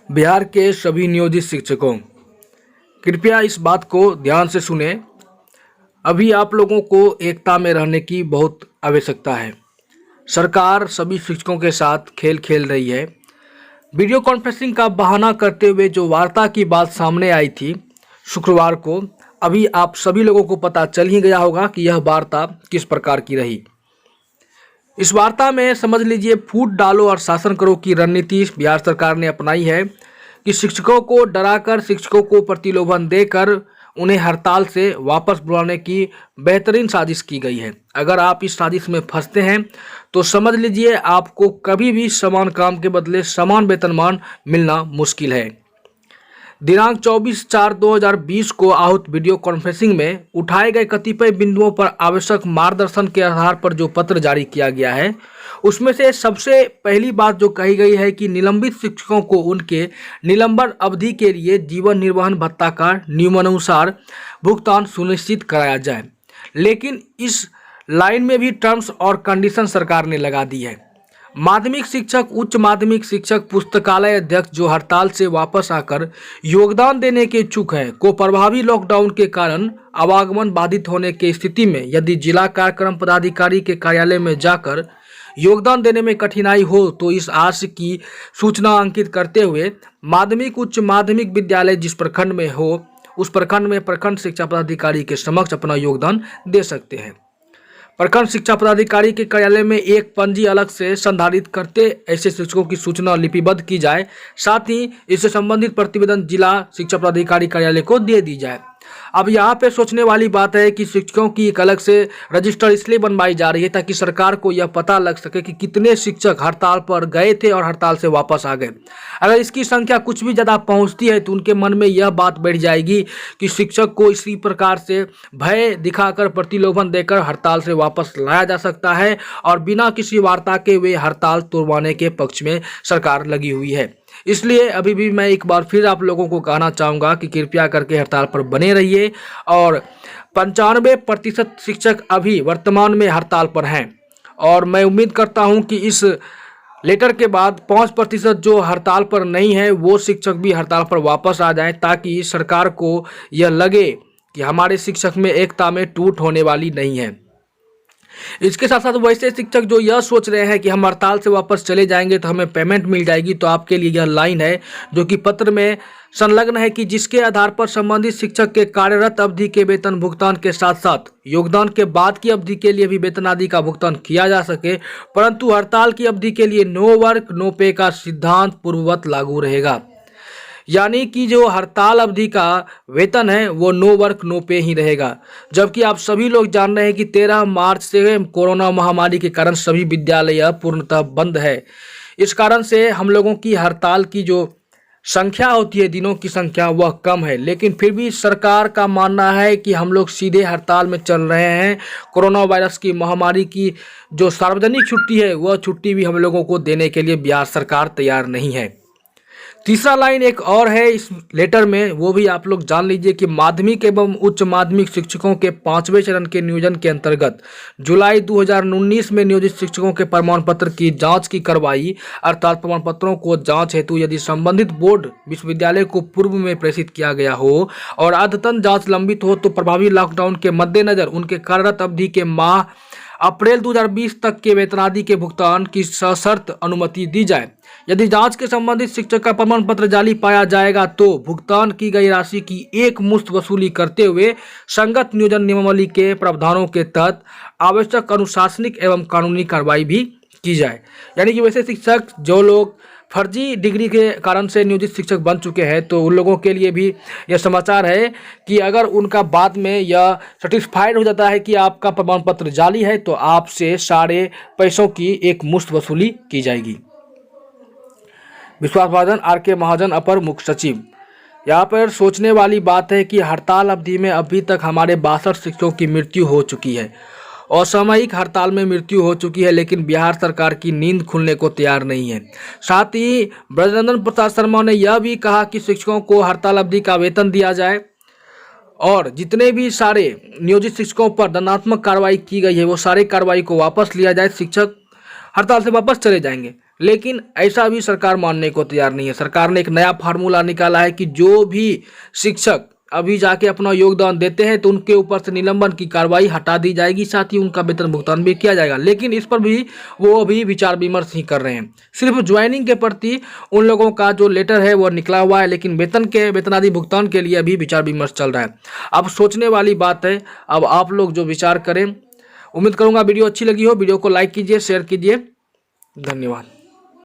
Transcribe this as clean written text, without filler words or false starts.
बिहार के सभी नियोजित शिक्षकों, कृपया इस बात को ध्यान से सुने। अभी आप लोगों को एकता में रहने की बहुत आवश्यकता है। सरकार सभी शिक्षकों के साथ खेल खेल रही है। वीडियो कॉन्फ्रेंसिंग का बहाना करते हुए जो वार्ता की बात सामने आई थी शुक्रवार को, अभी आप सभी लोगों को पता चल ही गया होगा कि यह वार्ता किस प्रकार की रही। इस वार्ता में समझ लीजिए फूट डालो और शासन करो की रणनीति बिहार सरकार ने अपनाई है कि शिक्षकों को डराकर, शिक्षकों को प्रलोभन देकर उन्हें हड़ताल से वापस बुलाने की बेहतरीन साजिश की गई है। अगर आप इस साजिश में फंसते हैं तो समझ लीजिए आपको कभी भी समान काम के बदले समान वेतनमान मिलना मुश्किल है। दिनांक 24/4/2020 को आहूत वीडियो कॉन्फ्रेंसिंग में उठाए गए कतिपय बिंदुओं पर आवश्यक मार्गदर्शन के आधार पर जो पत्र जारी किया गया है, उसमें से सबसे पहली बात जो कही गई है कि निलंबित शिक्षकों को उनके निलंबन अवधि के लिए जीवन निर्वहन भत्ता का नियमानुसार भुगतान सुनिश्चित कराया जाए। लेकिन इस लाइन में भी टर्म्स और कंडीशन सरकार ने लगा दी है। माध्यमिक शिक्षक, उच्च माध्यमिक शिक्षक, पुस्तकालय अध्यक्ष जो हड़ताल से वापस आकर योगदान देने के इच्छुक है को प्रभावी लॉकडाउन के कारण आवागमन बाधित होने की स्थिति में यदि जिला कार्यक्रम पदाधिकारी के कार्यालय में जाकर योगदान देने में कठिनाई हो तो इस आशय की सूचना अंकित करते हुए माध्यमिक, उच्च माध्यमिक विद्यालय जिस प्रखंड में हो उस प्रखंड में प्रखंड शिक्षा पदाधिकारी के समक्ष अपना योगदान दे सकते हैं। प्रखंड शिक्षा पदाधिकारी के कार्यालय में एक पंजी अलग से संधारित करते ऐसे शिक्षकों की सूचना लिपिबद्ध की जाए। साथ ही इससे संबंधित प्रतिवेदन जिला शिक्षा पदाधिकारी कार्यालय को दे दी जाए। अब यहाँ पे सोचने वाली बात है कि शिक्षकों की एक अलग से रजिस्टर इसलिए बनवाई जा रही है ताकि सरकार को यह पता लग सके कि कितने शिक्षक हड़ताल पर गए थे और हड़ताल से वापस आ गए। अगर इसकी संख्या कुछ भी ज़्यादा पहुँचती है तो उनके मन में यह बात बैठ जाएगी कि शिक्षक को इसी प्रकार से भय दिखाकर, प्रलोभन देकर हड़ताल से वापस लाया जा सकता है और बिना किसी वार्ता के वे हड़ताल तोड़वाने के पक्ष में सरकार लगी हुई है। इसलिए अभी भी मैं एक बार फिर आप लोगों को कहना चाहूँगा कि कृपया करके हड़ताल पर बने रहिए। और 95% शिक्षक अभी वर्तमान में हड़ताल पर हैं और मैं उम्मीद करता हूँ कि इस लेटर के बाद 5% जो हड़ताल पर नहीं है वो शिक्षक भी हड़ताल पर वापस आ जाएं ताकि सरकार को यह लगे कि हमारे शिक्षक में एकता में टूट होने वाली नहीं है। इसके साथ साथ वैसे शिक्षक जो यह सोच रहे हैं कि हम हड़ताल से वापस चले जाएंगे तो हमें पेमेंट मिल जाएगी, तो आपके लिए यह लाइन है जो कि पत्र में संलग्न है कि जिसके आधार पर संबंधित शिक्षक के कार्यरत अवधि के वेतन भुगतान के साथ साथ योगदान के बाद की अवधि के लिए भी वेतन आदि का भुगतान किया जा सके, परंतु हड़ताल की अवधि के लिए नो वर्क नो पे का सिद्धांत पूर्ववत लागू रहेगा। यानी कि जो हड़ताल अवधि का वेतन है वो नो वर्क नो पे ही रहेगा। जबकि आप सभी लोग जान रहे हैं कि 13 मार्च से कोरोना महामारी के कारण सभी विद्यालय पूर्णतः बंद है। इस कारण से हम लोगों की हड़ताल की जो संख्या होती है, दिनों की संख्या, वह कम है। लेकिन फिर भी सरकार का मानना है कि हम लोग सीधे हड़ताल में चल रहे हैं। कोरोना वायरस की महामारी की जो सार्वजनिक छुट्टी है वह छुट्टी भी हम लोगों को देने के लिए बिहार सरकार तैयार नहीं है। तीसरा लाइन एक और है इस लेटर में, वो भी आप लोग जान लीजिए कि माध्यमिक एवं उच्च माध्यमिक शिक्षकों के 5वें चरण के नियोजन के अंतर्गत जुलाई 2019 में नियोजित शिक्षकों के प्रमाण पत्र की जांच की कार्रवाई, अर्थात प्रमाण पत्रों को जांच हेतु यदि संबंधित बोर्ड विश्वविद्यालय को पूर्व में प्रेषित किया गया हो और अद्यतन जाँच लंबित हो तो प्रभावी लॉकडाउन के मद्देनजर उनके कार्यरत अवधि के माह अप्रैल 2020 तक के वेतनादि के भुगतान की सशर्त अनुमति दी जाए। यदि जांच के संबंधित शिक्षक का प्रमाण पत्र जाली पाया जाएगा तो भुगतान की गई राशि की एक मुश्त वसूली करते हुए संगत नियोजन नियमावली के प्रावधानों के तहत आवश्यक अनुशासनिक एवं कानूनी कार्रवाई भी की जाए। यानी कि वैसे शिक्षक जो लोग फर्जी डिग्री के कारण से नियोजित शिक्षक बन चुके हैं तो उन लोगों के लिए भी यह समाचार है कि अगर उनका बाद में यह सर्टिफाइड हो जाता है कि आपका प्रमाण पत्र जाली है तो आपसे सारे पैसों की एक मुश्त वसूली की जाएगी। विश्वास महाजन, आर.के. महाजन, अपर मुख्य सचिव। यहाँ पर सोचने वाली बात है कि हड़ताल अवधि में अभी तक हमारे 62 शिक्षकों की मृत्यु हो चुकी है। असामयिक हड़ताल में मृत्यु हो चुकी है, लेकिन बिहार सरकार की नींद खुलने को तैयार नहीं है। साथ ही ब्रजनंदन प्रसाद शर्मा ने यह भी कहा कि शिक्षकों को हड़ताल अवधि का वेतन दिया जाए और जितने भी सारे नियोजित शिक्षकों पर दंडात्मक कार्रवाई की गई है वो सारी कार्रवाई को वापस लिया जाए। शिक्षक हड़ताल से वापस चले जाएंगे। लेकिन ऐसा भी सरकार मानने को तैयार नहीं है। सरकार ने एक नया फार्मूला निकाला है कि जो भी शिक्षक अभी जाके अपना योगदान देते हैं तो उनके ऊपर से निलंबन की कार्रवाई हटा दी जाएगी, साथ ही उनका वेतन भुगतान भी किया जाएगा। लेकिन इस पर भी वो अभी विचार विमर्श ही कर रहे हैं। सिर्फ ज्वाइनिंग के प्रति उन लोगों का जो लेटर है वो निकला हुआ है, लेकिन वेतन आदि भुगतान के लिए अभी विचार विमर्श चल रहा है। अब सोचने वाली बात है, अब आप लोग जो विचार करें। उम्मीद करूंगा वीडियो अच्छी लगी हो। वीडियो को लाइक कीजिए, शेयर कीजिए। धन्यवाद।